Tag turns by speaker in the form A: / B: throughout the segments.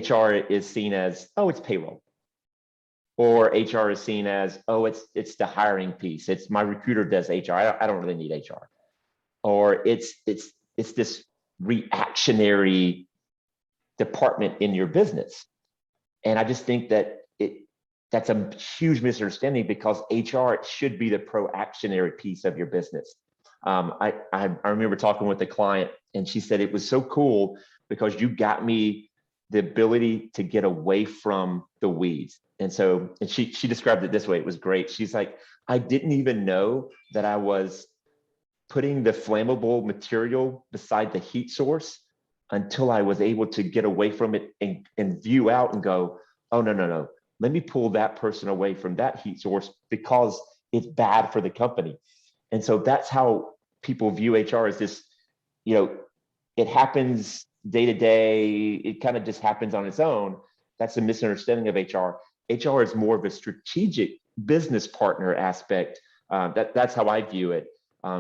A: HR is seen as, oh, it's payroll. Or HR is seen as, oh, it's the hiring piece. It's my recruiter does HR. I don't really need HR. Or it's this reactionary department in your business. And I just think that that's a huge misunderstanding, because HR should be the proactionary piece of your business. I remember talking with a client, and she said it was so cool because you got me the ability to get away from the weeds. And she described it this way. It was great. She's like, I didn't even know that I was putting the flammable material beside the heat source until I was able to get away from it and view out and go, oh, no. Let me pull that person away from that heat source because it's bad for the company. And so that's how people view HR, as this, it happens day to day. It kind of just happens on its own. That's a misunderstanding of HR. HR is more of a strategic business partner aspect. That's how I view it.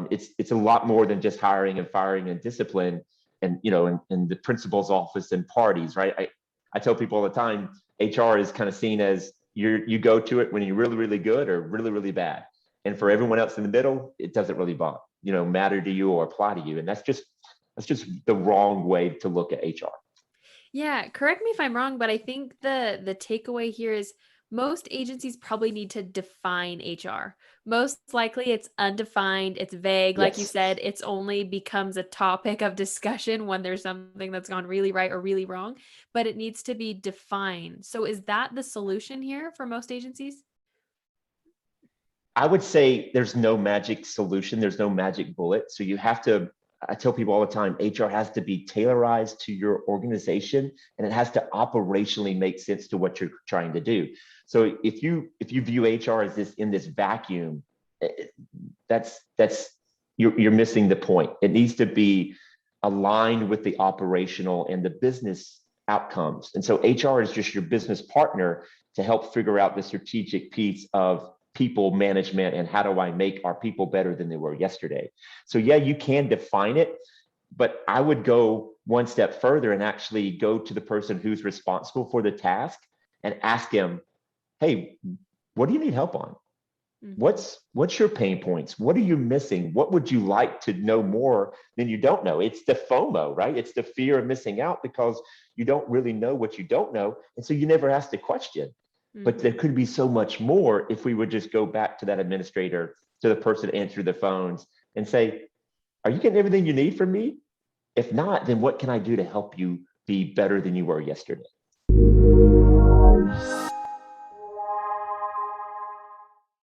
A: It's a lot more than just hiring and firing and discipline and in the principal's office and parties, right? I tell people all the time, HR is kind of seen as you go to it when you're really, really good or really, really bad. And for everyone else in the middle, it doesn't really matter to you or apply to you. And that's just the wrong way to look at HR.
B: Yeah, correct me if I'm wrong, but I think the takeaway here is most agencies probably need to define HR. Most likely it's undefined, it's vague. Like you
A: Yes.
B: said, it's only becomes a topic of discussion when there's something that's gone really right or really wrong, but it needs to be defined. So is that the solution here for most agencies?
A: I would say there's no magic solution. There's no magic bullet. So you have to, I tell people all the time, HR has to be tailorized to your organization, and it has to operationally make sense to what you're trying to do. So if you view HR as in this vacuum, that's you're missing the point. It needs to be aligned with the operational and the business outcomes. And so HR is just your business partner to help figure out the strategic piece of people management and how do I make our people better than they were yesterday. So yeah, you can define it, but I would go one step further and actually go to the person who's responsible for the task and ask him, hey, what do you need help on?
B: Mhm.
A: What's your pain points? What are you missing? What would you like to know more than you don't know? It's the FOMO, right? It's the fear of missing out because you don't really know what you don't know. And so you never ask the question. But there
B: Mhm.
A: could be so much more if we would just go back to that administrator, to the person to answer the phones and say, are you getting everything you need from me? If not, then what can I do to help you be better than you were yesterday?